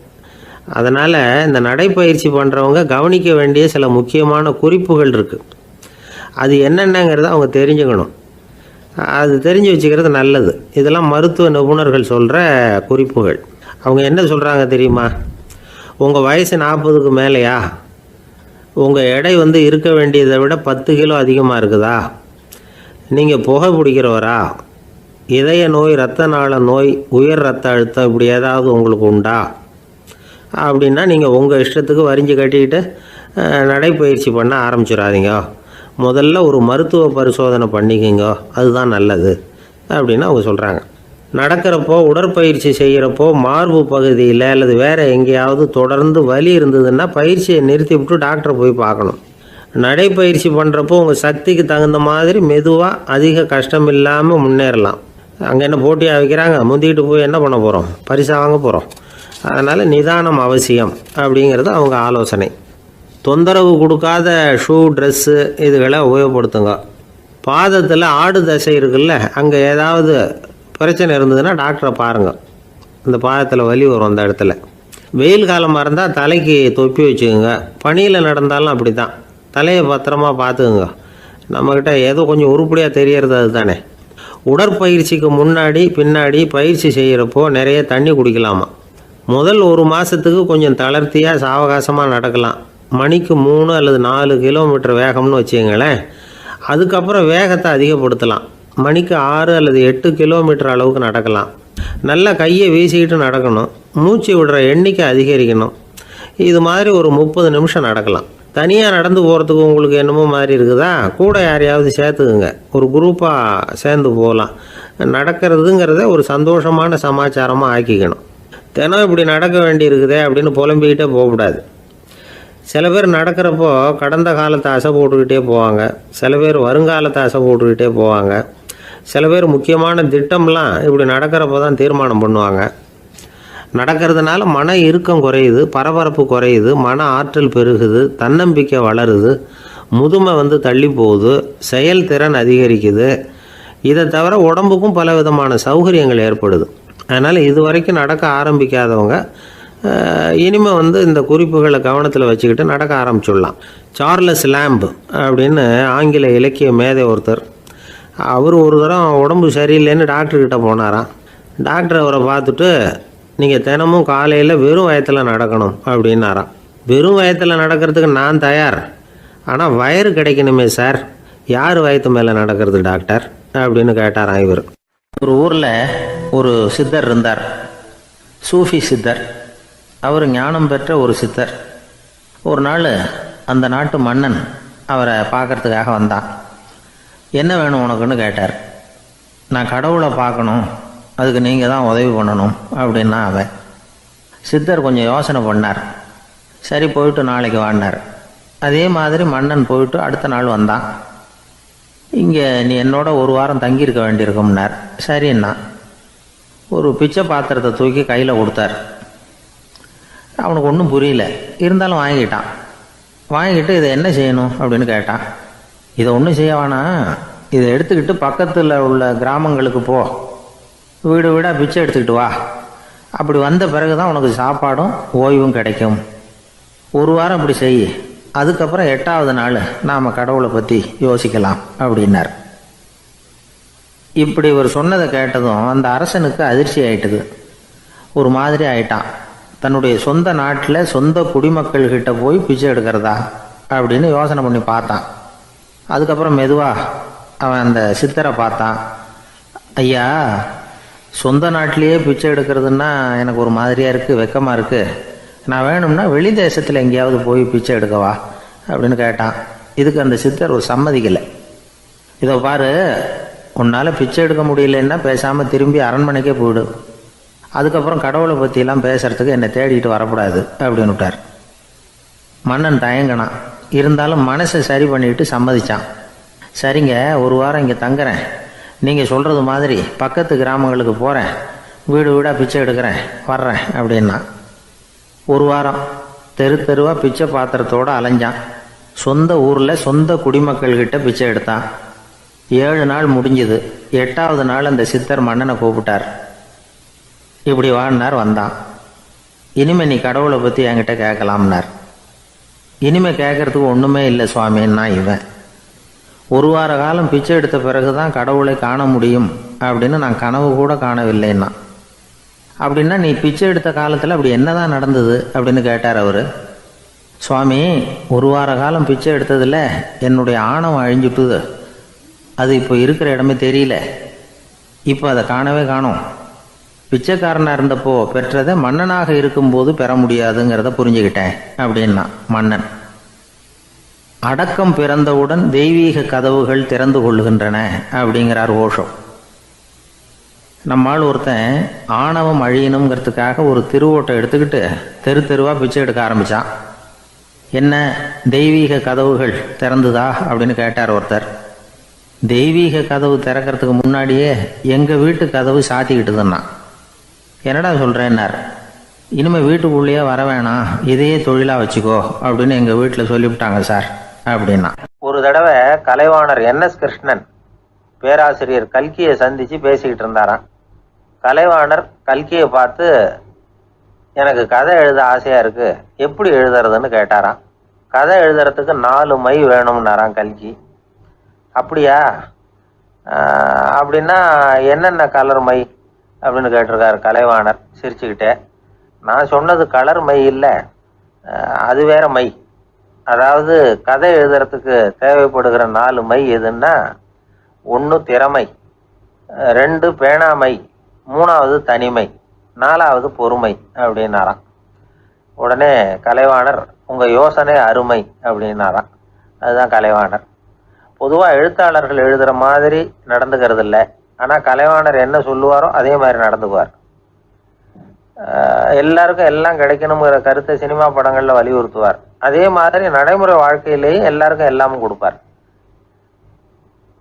அதனால் இந்த நடைப்பயிற்சி பண்ணுறவங்க கவனிக்க வேண்டிய சில முக்கியமான குறிப்புகள் இருக்குது. அது என்னென்னங்கிறத அவங்க தெரிஞ்சுக்கணும். அது தெரிஞ்சு வச்சுக்கிறது நல்லது. இதெல்லாம் மருத்துவ நிபுணர்கள் சொல்கிற குறிப்புகள். அவங்க என்ன சொல்கிறாங்க தெரியுமா? உங்கள் வயசு 40க்கு மேலேயா? உங்கள் எடை இருக்க வேண்டியதை விட 10 கிலோ அதிகமாக இருக்குதா? நீங்கள் புகை பிடிக்கிறவரா? இதய நோய், இரத்த நாள நோய், உயர் இரத்த அழுத்தம் இப்படி ஏதாவது உங்களுக்கு உண்டா? அப்படின்னா நீங்கள் உங்கள் இஷ்டத்துக்கு வரிஞ்சு கட்டிக்கிட்டு நடைப்பயிற்சி பண்ண ஆரம்பிச்சிடாதீங்க. முதல்ல ஒரு மருத்துவ பரிசோதனை பண்ணிக்கோங்க, அதுதான் நல்லது அப்படின்னு அவங்க சொல்கிறாங்க. நடக்கிறப்போ உடற்பயிற்சி செய்கிறப்போ மார்பு பகுதியில் அல்லது வேறு எங்கேயாவது தொடர்ந்து வலி இருந்ததுன்னா பயிற்சியை நிறுத்தி விட்டு டாக்டரை போய் பார்க்கணும். நடைப்பயிற்சி பண்ணுறப்போ உங்கள் சக்திக்கு தகுந்த மாதிரி மெதுவாக அதிக கஷ்டம் இல்லாமல் முன்னேறலாம். அங்கே என்ன போட்டியாக வைக்கிறாங்க, முந்திக்கிட்டு போய் என்ன பண்ண போகிறோம், பரிசாக வாங்க போகிறோம். அதனால் நிதானம் அவசியம் அப்படிங்கிறது அவங்க ஆலோசனை. தொந்தரவு கொடுக்காத ஷூ, ட்ரெஸ்ஸு இதுகளை உபயோகப்படுத்துங்க. பாதத்தில் ஆடு தசை இருக்குல்ல, அங்கே ஏதாவது பிரச்சனை இருந்ததுன்னா டாக்டரை பாருங்கள். அந்த பாதத்தில் வலி வரும் அந்த இடத்துல. வெயில் காலமாக இருந்தால் தலைக்கு தொப்பி வச்சுக்கோங்க. பனியில் நடந்தாலும் அப்படி தான், தலையை பத்திரமா பார்த்துக்குங்க. நம்மக்கிட்ட ஏதோ கொஞ்சம் உருப்படியாக தெரியறது அது தானே. உடற்பயிற்சிக்கு முன்னாடி பின்னாடி பயிற்சி செய்கிறப்போ நிறைய தண்ணி குடிக்கலாமா. முதல் 1 மாதத்துக்கு கொஞ்சம் தளர்த்தியாக சாவகாசமாக நடக்கலாம். மணிக்கு 3 அல்லது 4 கிலோமீட்டர் வேகம்னு வச்சுங்களேன். அதுக்கப்புறம் வேகத்தை அதிகப்படுத்தலாம். மணிக்கு 6 அல்லது 8 கிலோமீட்டர் அளவுக்கு நடக்கலாம். நல்லா கையை வீசிக்கிட்டு நடக்கணும். மூச்சு விடுற எண்ணிக்கை அதிகரிக்கணும். இது மாதிரி ஒரு 30 நிமிஷம் நடக்கலாம். தனியாக நடந்து போகிறதுக்கு உங்களுக்கு என்னமோ மாதிரி இருக்குதா, கூட யாரையாவது சேர்த்துக்குங்க. ஒரு குரூப்பாக சேர்ந்து போகலாம். நடக்கிறதுங்கிறத ஒரு சந்தோஷமான சமாச்சாரமாக ஆக்கிக்கணும். தினம் இப்படி நடக்க வேண்டி இருக்குதே அப்படின்னு புலம்பிக்கிட்டே போகக்கூடாது. சில பேர் நடக்கிறப்போ கடந்த காலத்தை அசை போட்டுக்கிட்டே போவாங்க. சில பேர் வருங்காலத்தை அசை போட்டுக்கிட்டே போவாங்க. சில பேர் முக்கியமான திட்டம்லாம் இப்படி நடக்கிறப்போ தான் தீர்மானம் பண்ணுவாங்க. நடக்கிறதுனால மன இறுக்கம் குறையுது, பரபரப்பு குறையுது, மன ஆற்றல் பெருகுது, தன்னம்பிக்கை வளருது, முதுமை தள்ளி போகுது, செயல்திறன் அதிகரிக்குது. இதை தவிர உடம்புக்கும் பல விதமான சௌகரியங்கள் ஏற்படுது. அதனால் இது வரைக்கும் நடக்க ஆரம்பிக்காதவங்க இனிமேல் இந்த குறிப்புகளை கவனத்தில் வச்சுக்கிட்டு நடக்க ஆரம்பிச்சுடலாம். சார்லஸ் லேம்ப் அப்படின்னு ஆங்கில இலக்கிய மேதை ஒருத்தர், அவர் ஒரு தரம் உடம்பு சரியில்லைன்னு டாக்டர்கிட்ட போனாராம். டாக்டர் அவரை பார்த்துட்டு, நீங்கள் தினமும் காலையில் வெறும் வயத்தில் நடக்கணும் அப்படின்னாராம். வெறும் வயத்தில் நடக்கிறதுக்கு நான் தயார், ஆனால் வயிறு கிடைக்கணுமே சார், யார் வயத்து மேலே நடக்கிறது டாக்டர் அப்படின்னு கேட்டாராம் இவர். ஒரு ஊரில் ஒரு சித்தர் இருந்தார், சூஃபி சித்தர். அவர் ஞானம் பெற்ற ஒரு சித்தர். ஒரு நாள் அந்த நாட்டு மன்னன் அவரை பார்க்கறதுக்காக வந்தான். என்ன வேணும் உனக்குன்னு கேட்டார். நான் கடவுளை பார்க்கணும், அதுக்கு நீங்கள் தான் உதவி பண்ணணும் அப்படின்னா அவன். சித்தர் கொஞ்சம் யோசனை பண்ணார். சரி, போயிட்டு நாளைக்கு வாடினார். அதே மாதிரி மன்னன் போயிட்டு அடுத்த நாள் வந்தான். இங்கே நீ என்னோட 1 வாரம் தங்கியிருக்க வேண்டியிருக்கும்னார். சரின்னா ஒரு பிச்சை பாத்திரத்தை தூக்கி கையில் கொடுத்தார். அவனுக்கு ஒன்றும் புரியல, இருந்தாலும் வாங்கிட்டான். வாங்கிட்டு இதை என்ன செய்யணும் அப்படின்னு கேட்டான். இதை ஒன்றும் செய்ய வேணாம், இதை எடுத்துக்கிட்டு பக்கத்தில் உள்ள கிராமங்களுக்கு போ, வீடு வீடாக பிச்சை எடுத்துக்கிட்டு வா. அப்படி வந்த பிறகு தான் உனக்கு சாப்பாடும் ஓய்வும் கிடைக்கும். 1 வாரம் இப்படி செய், அதுக்கப்புறம் 8வது நாள் நாம் கடவுளை பற்றி யோசிக்கலாம் அப்படின்னார். இப்படி இவர் சொன்னதை கேட்டதும் அந்த அரசனுக்கு அதிர்ச்சி ஆயிட்டுது. ஒரு மாதிரி ஆயிட்டான். தன்னுடைய சொந்த நாட்டில் சொந்த குடிமக்கள்கிட்ட போய் பிச்சை எடுக்கிறதா அப்படின்னு யோசனை பண்ணி பார்த்தான். அதுக்கப்புறம் மெதுவாக அவன் அந்த சித்தரை பார்த்தான். ஐயா, சொந்த நாட்டிலேயே பிச்சை எடுக்கிறதுன்னா எனக்கு ஒரு மாதிரியாக இருக்குது, வெக்கமாக இருக்குது. நான் வேணும்னா வெளி தேசத்தில் எங்கேயாவது போய் பிச்சை எடுக்கவா அப்படின்னு கேட்டான். இதுக்கு அந்த சித்தர் ஒரு சம்மதிக்கலை. இதை பாரு, உன்னால் பிச்சை எடுக்க முடியலன்னா பேசாமல் திரும்பி அரண்மனைக்கே போயிடு. அதுக்கப்புறம் கடவுளை பற்றியெல்லாம் பேசுகிறதுக்கு என்னை தேடிட்டு வரக்கூடாது அப்படின்னு விட்டார். மன்னன் தயங்கினான். இருந்தாலும் மனசை சரி பண்ணிட்டு சம்மதிச்சான். சரிங்க, 1 வாரம் இங்கே தங்குறேன், நீங்கள் சொல்கிறது மாதிரி பக்கத்து கிராமங்களுக்கு போகிறேன், வீடு வீடாக பிச்சை எடுக்கிறேன், வர்றேன் அப்படின்னா. 1 வாரம் தெரு தெருவாக பிச்சை பாத்திரத்தோடு அலைஞ்சான். சொந்த ஊரில் சொந்த குடிமக்கள்கிட்ட பிச்சை எடுத்தான். 7 நாள் முடிஞ்சுது. 8வது நாள் அந்த சித்தர் மன்னனை கூப்பிட்டார். இப்படி வாழ்னார். வந்தான். இனிமே நீ கடவுளை பற்றி என்கிட்ட கேட்கலாம்னார். இனிமே கேட்கறதுக்கு ஒன்றுமே இல்லை சுவாமின்னா இவன். 1 வார காலம் பிச்சை எடுத்த பிறகு தான் கடவுளை காண முடியும் அப்படின்னு நான் கனவு கூட காணவில்லைன்னா. அப்படின்னா நீ பிச்சை எடுத்த காலத்தில் அப்படி என்னதான் நடந்தது அப்படின்னு கேட்டார் அவர். சுவாமி, 1 வார காலம் பிச்சை எடுத்ததில் என்னுடைய ஆணவம் அழிஞ்சுட்டுது. அது இப்போ இருக்கிற இடமே தெரியல. இப்போ அதை காணவே காணோம். பிச்சைக்காரனாக இருந்தப்போ பெற்றதை மன்னனாக இருக்கும்போது பெற முடியாதுங்கிறத புரிஞ்சுக்கிட்டேன் அப்படின்னா மன்னன். அடக்கம் பிறந்தவுடன் தெய்வீக கதவுகள் திறந்து கொள்ளுகின்றன அப்படிங்கிறார் ஓஷோ. நம்மால் ஒருத்தன் ஆணவம் அழியணுங்கிறதுக்காக ஒரு திருவோட்டை எடுத்துக்கிட்டு தெரு தெருவாக பிச்சை எடுக்க ஆரம்பித்தான். என்ன தெய்வீக கதவுகள் திறந்துதா அப்படின்னு கேட்டார் ஒருத்தர். தெய்வீக கதவு திறக்கிறதுக்கு முன்னாடியே எங்கள் வீட்டு கதவு சாத்திக்கிட்டுதுன்னா. என்னடா சொல்கிறேன்னார். இனிமேல் வீட்டுக்குள்ளேயே வர வேணாம், இதையே தொழிலாக வச்சுக்கோ அப்படின்னு எங்கள் வீட்டில் சொல்லிவிட்டாங்க சார் அப்படின்னா. ஒரு தடவை கலைவாணர் என்எஸ் கிருஷ்ணன் பேராசிரியர் கல்கியை சந்தித்து பேசிக்கிட்டு இருந்தாராம். கலைவாணர் கல்கியை பார்த்து, எனக்கு கதை எழுத ஆசையாக இருக்குது, எப்படி எழுதுறதுன்னு கேட்டாராம். கதை எழுதுறதுக்கு 4 மை வேணும்னாராம் கல்கி. அப்படியா, அப்படின்னா என்னென்ன கலர் மை அப்படின்னு கேட்டிருக்காரு கலைவாணர் சிரிச்சுக்கிட்டே. நான் சொன்னது கலர் மை இல்லை, அது வேற மை. அதாவது கதை எழுதுறதுக்கு தேவைப்படுகிற 4 மை எதுன்னா, 1 திறமை, 2 பேணாமை, 3வது தனிமை, 4வது பொறுமை அப்படின்னாராம். உடனே கலைவாணர், உங்கள் யோசனை அருமை அப்படின்னாராம். அதுதான் கலைவாணர். பொதுவாக எழுத்தாளர்கள் எழுதுகிற மாதிரி நடந்துக்கிறது இல்லை. ஆனால் கலைவாணர் என்ன சொல்லுவாரோ அதே மாதிரி நடந்துக்குவார். எல்லாருக்கும் எல்லாம் கிடைக்கணுங்கிற கருத்தை சினிமா படங்களில் வலியுறுத்துவார். அதே மாதிரி நடைமுறை வாழ்க்கையிலேயும் எல்லாருக்கும் எல்லாமும் கொடுப்பார்.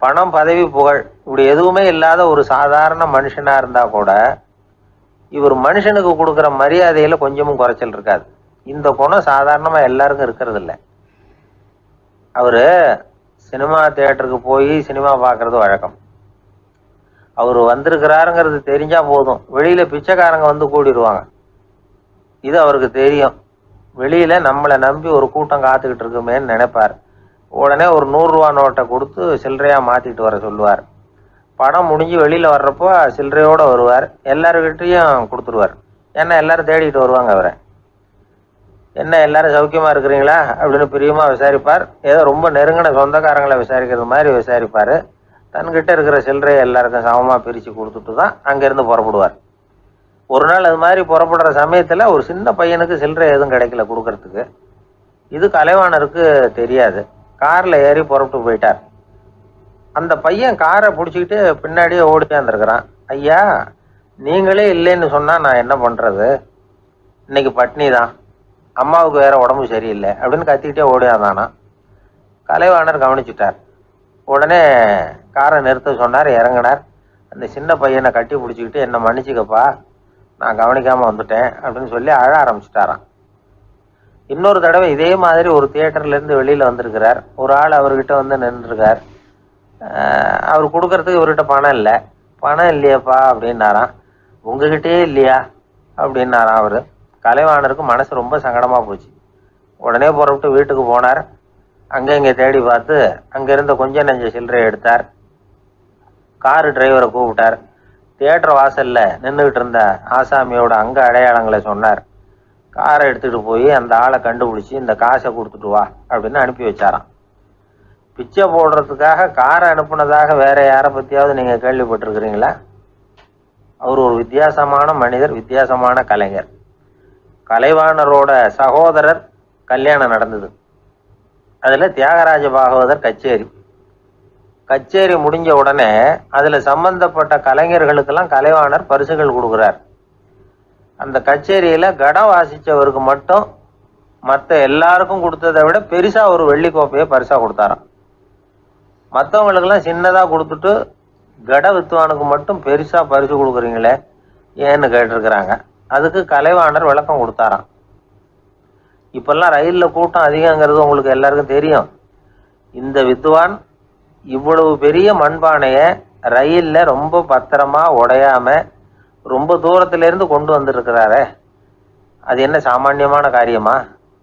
பணம், பதவி, புகழ் இப்படி எதுவுமே இல்லாத ஒரு சாதாரண மனுஷனாக இருந்தால் கூட இவர் மனுஷனுக்கு கொடுக்குற மரியாதையில் கொஞ்சமும் குறைச்சல் இருக்காது. இந்த குணம் சாதாரணமாக எல்லாருக்கும் இருக்கிறது இல்லை. அவர் சினிமா தியேட்டருக்கு போய் சினிமா பார்க்குறது வழக்கம். அவர் வந்திருக்கிறாருங்கிறது தெரிஞ்சால் போதும், வெளியில் பிச்சைக்காரங்க வந்து கூடிடுவாங்க. இது அவருக்கு தெரியும். வெளியில் நம்மளை நம்பி ஒரு கூட்டம் காத்துக்கிட்டு இருக்குமேன்னு நினைப்பார். உடனே ஒரு 100 ரூபா நோட்டை கொடுத்து சில்லறையாக மாற்றிட்டு வர சொல்லுவார். படம் முடிஞ்சு வெளியில் வர்றப்போ சில்லறையோடு வருவார். எல்லாருக்கிட்டையும் கொடுத்துருவார். ஏன்னா எல்லாரும் தேடிட்டு வருவாங்க அவரை. என்ன எல்லாரும் சௌக்கியமாக இருக்கிறீங்களா அப்படின்னு பிரியமாக விசாரிப்பார். ஏதோ ரொம்ப நெருங்கின சொந்தக்காரங்களை விசாரிக்கிறது மாதிரி விசாரிப்பார். தன்கிட்ட இருக்கிற சில்லறையை எல்லாருக்கும் சமமாக பிரித்து கொடுத்துட்டு தான் அங்கேருந்து புறப்படுவார். ஒரு நாள் அது மாதிரி புறப்படுற சமயத்தில் ஒரு சின்ன பையனுக்கு சில்லறை எதுவும் கிடைக்கல கொடுக்கறதுக்கு. இது கலைவாணருக்கு தெரியாது. காரில் ஏறி புறப்பட்டு போயிட்டார். அந்த பையன் காரை பிடிச்சிக்கிட்டு பின்னாடியே ஓடியாந்துருக்கிறான். ஐயா, நீங்களே இல்லைன்னு சொன்னால் நான் என்ன பண்ணுறது? இன்னைக்கு பட்னி தான், அம்மாவுக்கு வேற உடம்பு சரியில்லை அப்படின்னு கத்திக்கிட்டே ஓடியாந்தானா. கலைவாணர் கவனிச்சுட்டார். உடனே காரை நிறுத்த சொன்னார். இறங்கினார். அந்த சின்ன பையனை கட்டி பிடிச்சிக்கிட்டு, என்னை மன்னிச்சுக்கப்பா, நான் கவனிக்காமல் வந்துட்டேன் அப்படின்னு சொல்லி அழ ஆரம்பிச்சிட்டாராம். இன்னொரு தடவை இதே மாதிரி ஒரு தியேட்டர்லேருந்து வெளியில் வந்திருக்கிறார். ஒரு ஆள் அவர்கிட்ட வந்து நின்றுருக்கார். அவர் கொடுக்கறதுக்கு இவர்கிட்ட பணம் இல்லை. பணம் இல்லையாப்பா அப்படின்னாராம். உங்ககிட்டே இல்லையா அப்படின்னாராம் அவர். கலைவாணருக்கு மனசு ரொம்ப சங்கடமாக போச்சு. உடனே புறப்பட்டு வீட்டுக்கு போனார். அங்கே இங்கே தேடி பார்த்து அங்கேருந்த கொஞ்சம் நெஞ்ச சில்லறை எடுத்தார். காரு டிரைவரை கூப்பிட்டார். தியேட்டர் வாசலில் நின்றுக்கிட்டு இருந்த ஆசாமியோட அங்க அடையாளங்களை சொன்னார். காரை எடுத்துகிட்டு போய் அந்த ஆளை கண்டுபிடிச்சி இந்த காசை கொடுத்துட்டு வா அப்படின்னு அனுப்பி வச்சாராம். பிச்சை போடுறதுக்காக காரை அனுப்புனதாக வேற யாரை பற்றியாவது நீங்கள் கேள்விப்பட்டிருக்கிறீங்களா? அவர் ஒரு வித்தியாசமான மனிதர், வித்தியாசமான கலைஞர். கலைவாணரோட சகோதரர் கல்யாணம் நடந்தது. அதில் தியாகராஜ பாகவதர் கச்சேரி முடிஞ்ச உடனே அதில் சம்பந்தப்பட்ட கலைஞர்களுக்கெல்லாம் கலைவாணர் பரிசுகள் கொடுக்குறார். அந்த கச்சேரியில் கடம் வாசித்தவருக்கு மட்டும் மற்ற எல்லாருக்கும் கொடுத்ததை விட பெருசாக ஒரு வெள்ளி கோப்பையை பரிசாக கொடுத்தாராம். மற்றவங்களுக்கெல்லாம் சின்னதாக கொடுத்துட்டு கட வித்துவானுக்கு மட்டும் பெருசாக பரிசு கொடுக்குறீங்களே ஏன்னு கேட்டிருக்கிறாங்க. அதுக்கு கலைவாணர் விளக்கம் கொடுத்தாராம். இப்பெல்லாம் ரயிலில் கூட்டம் அதிகங்கிறது உங்களுக்கு எல்லாருக்கும் தெரியும். இந்த வித்வான் இவ்வளவு பெரிய மண்பானையை ரயிலில் ரொம்ப பத்திரமா உடையாம ரொம்ப தூரத்திலேருந்து கொண்டு வந்துருக்கிறாரே, அது என்ன சாமானியமான காரியமா?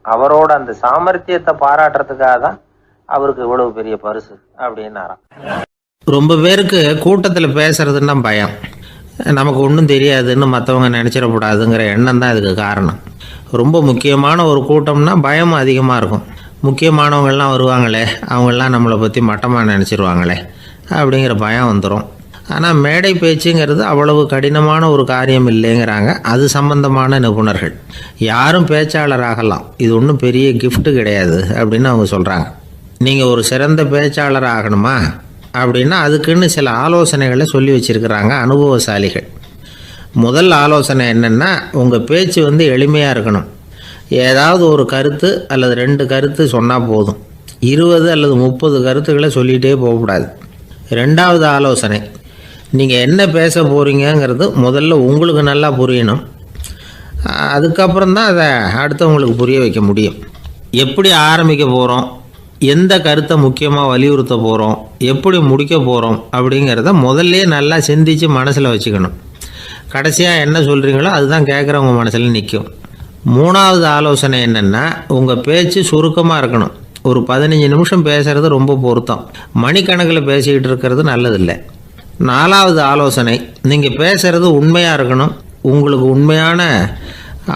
அவரோட அந்த சாமர்த்தியத்தை பாராட்டுறதுக்காக தான் அவருக்கு இவ்வளவு பெரிய பரிசு அப்படின்னாராம். ரொம்ப பேருக்கு கூட்டத்தில் பேசுறதுன்னா பயம். நமக்கு ஒன்றும் தெரியாதுன்னு மற்றவங்க நினச்சிடக்கூடாதுங்கிற எண்ணம் தான் இதுக்கு காரணம். ரொம்ப முக்கியமான ஒரு கூட்டம்னா பயம் அதிகமாக இருக்கும். முக்கியமானவங்கள்லாம் வருவாங்களே, அவங்களாம் நம்மளை பற்றி மட்டமாக நினச்சிருவாங்களே அப்படிங்கிற பயம் வந்துடும். ஆனால் மேடை பேச்சுங்கிறது அவ்வளவு கடினமான ஒரு காரியம் இல்லைங்கிறாங்க அது சம்பந்தமான நிபுணர்கள். யாரும் பேச்சாளர் ஆகலாம், இது ஒன்றும் பெரிய கிஃப்ட்டு கிடையாது அப்படின்னு அவங்க சொல்கிறாங்க. நீங்கள் ஒரு சிறந்த பேச்சாளர் ஆகணுமா அப்படின்னா அதுக்குன்னு சில ஆலோசனைகளை சொல்லி வச்சுருக்கிறாங்க அனுபவசாலிகள். முதல் ஆலோசனை என்னென்னா, உங்கள் பேச்சு எளிமையாக இருக்கணும். ஏதாவது ஒரு கருத்து அல்லது 2 கருத்து சொன்னால் போதும். 20 அல்லது 30 கருத்துக்களை சொல்லிகிட்டே போகக்கூடாது. 2வது ஆலோசனை, நீங்கள் என்ன பேச போகிறீங்கிறது முதல்ல உங்களுக்கு நல்லா புரியணும். அதுக்கப்புறம் தான் அதை அடுத்தவங்களுக்கு புரிய வைக்க முடியும். எப்படி ஆரம்பிக்க போகிறோம், எந்த கருத்தை முக்கியமாக வலியுறுத்த போகிறோம், எப்படி முடிக்க போகிறோம் அப்படிங்கிறத முதல்ல நல்லா சிந்தித்து மனசில் வச்சுக்கணும். கடைசியாக என்ன சொல்கிறீங்களோ அதுதான் கேட்குறவங்க மனசில் நிற்கும். 3வது ஆலோசனை என்னென்னா, உங்கள் பேச்சு சுருக்கமாக இருக்கணும். ஒரு 15 நிமிஷம் பேசுகிறது ரொம்ப பொருத்தம். மணிக்கணக்கில் பேசிக்கிட்டு இருக்கிறது நல்லதில்லை. 4வது ஆலோசனை, நீங்கள் பேசுகிறது உண்மையாக இருக்கணும். உங்களுக்கு உண்மையான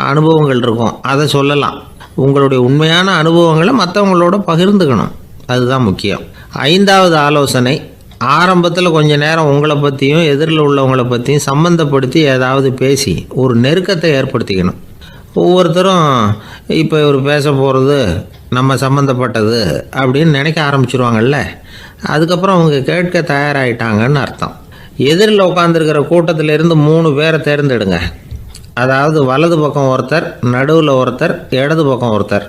அனுபவங்கள் இருக்கும், அதை சொல்லலாம். உங்களுடைய உண்மையான அனுபவங்களை மற்றவங்களோட பகிர்ந்துக்கணும், அதுதான் முக்கியம். 5வது ஆலோசனை, ஆரம்பத்தில் கொஞ்ச நேரம் உங்களை பற்றியும் எதிரில் உள்ளவங்களை பற்றியும் சம்மந்தப்படுத்தி ஏதாவது பேசி ஒரு நெருக்கத்தை ஏற்படுத்திக்கணும். ஒவ்வொருத்தரும் இப்போ இவர் பேச போகிறது நம்ம சம்மந்தப்பட்டது அப்படின்னு நினைக்க ஆரம்பிச்சிருவாங்கல்ல, அதுக்கப்புறம் அவங்க கேட்க தயாராகிட்டாங்கன்னு அர்த்தம். எதிரில் உட்காந்துருக்கிற கூட்டத்திலேருந்து 3 பேரை தேர்ந்தெடுங்க. அதாவது வலது பக்கம் ஒருத்தர், நடுவில் ஒருத்தர், இடது பக்கம் ஒருத்தர்.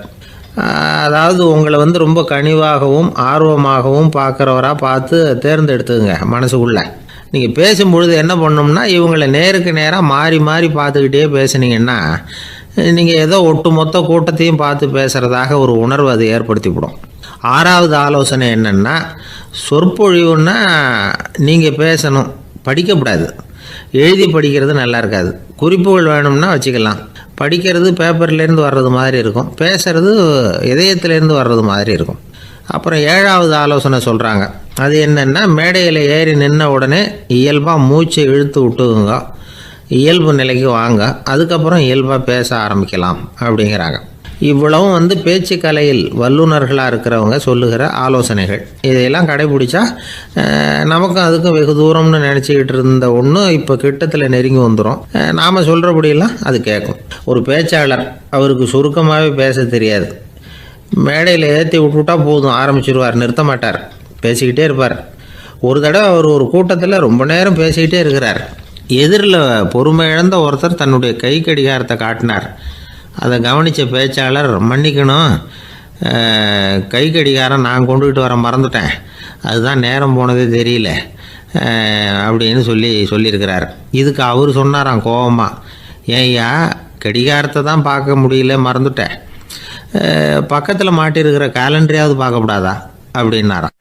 அதாவது உங்களை ரொம்ப கனிவாகவும் ஆர்வமாகவும் பார்க்குறவராக பார்த்து தேர்ந்தெடுத்துங்க மனசுக்குள்ளே. நீங்கள் பேசும்பொழுது என்ன பண்ணணும்னா, இவங்களை நேருக்கு நேராக மாறி மாறி பார்த்துக்கிட்டே பேசுனீங்கன்னா நீங்கள் ஏதோ ஒட்டுமொத்த கூட்டத்தையும் பார்த்து பேசுகிறதாக ஒரு உணர்வு அது ஏற்படுத்திவிடும். 6வது ஆலோசனை என்னென்னா, சொற்பொழிவுன்னா நீங்கள் பேசணும், படிக்கக்கூடாது. எழுதி படிக்கிறது நல்லா இருக்காது. குறிப்புகள் வேணும்னா வச்சுக்கலாம். படிக்கிறது பேப்பர்லேருந்து வர்றது மாதிரி இருக்கும், பேசுகிறது இதயத்திலேருந்து வர்றது மாதிரி இருக்கும். அப்புறம் 7வது ஆலோசனை சொல்கிறாங்க. அது என்னென்னா, மேடையில் ஏறி நின்ன உடனே இயல்பாக மூச்சை இழுத்து விட்டுங்க, இயல்பு நிலைக்கு வாங்க, அதுக்கப்புறம் இயல்பாக பேச ஆரம்பிக்கலாம் அப்படிங்கிறாங்க. இவ்வளவும் பேச்சு கலையில் வல்லுநர்களாக இருக்கிறவங்க சொல்லுகிற ஆலோசனைகள். இதையெல்லாம் கடைபிடிச்சா நமக்கும் அதுக்கும் வெகு தூரம்னு நினச்சிக்கிட்டு இருந்த ஒன்று இப்போ கிட்டத்தில் நெருங்கி வந்துடும். நாம் சொல்கிறபடியெல்லாம் அது கேட்கும். ஒரு பேச்சாளர், அவருக்கு சுருக்கமாகவே பேச தெரியாது. மேடையில் ஏற்றி விட்டுவிட்டா போதும், ஆரம்பிச்சிருவார், நிறுத்த மாட்டார், பேசிக்கிட்டே இருப்பார். ஒரு தடவை அவர் ஒரு கூட்டத்தில் ரொம்ப நேரம் பேசிக்கிட்டே இருக்கிறார். எதிரில் பொறுமை இழந்த ஒருத்தர் தன்னுடைய கை கடிகாரத்தை காட்டினார். அதை கவனித்த பேச்சாளர், மன்னிக்கணும், கை கடிகாரம் நான் கொண்டுகிட்டு வர மறந்துட்டேன், அதுதான் நேரம் போனதே தெரியல அப்படின்னு சொல்லியிருக்கிறார். இதுக்கு அவர் சொன்னாராம் கோபமாக, ஏய்யா கடிகாரத்தை தான் பார்க்க முடியல, மறந்துட்டேன், பக்கத்தில் மாட்டியிருக்கிற கேலண்டரையாவது பார்க்கக்கூடாதா அப்படின்னாராம்.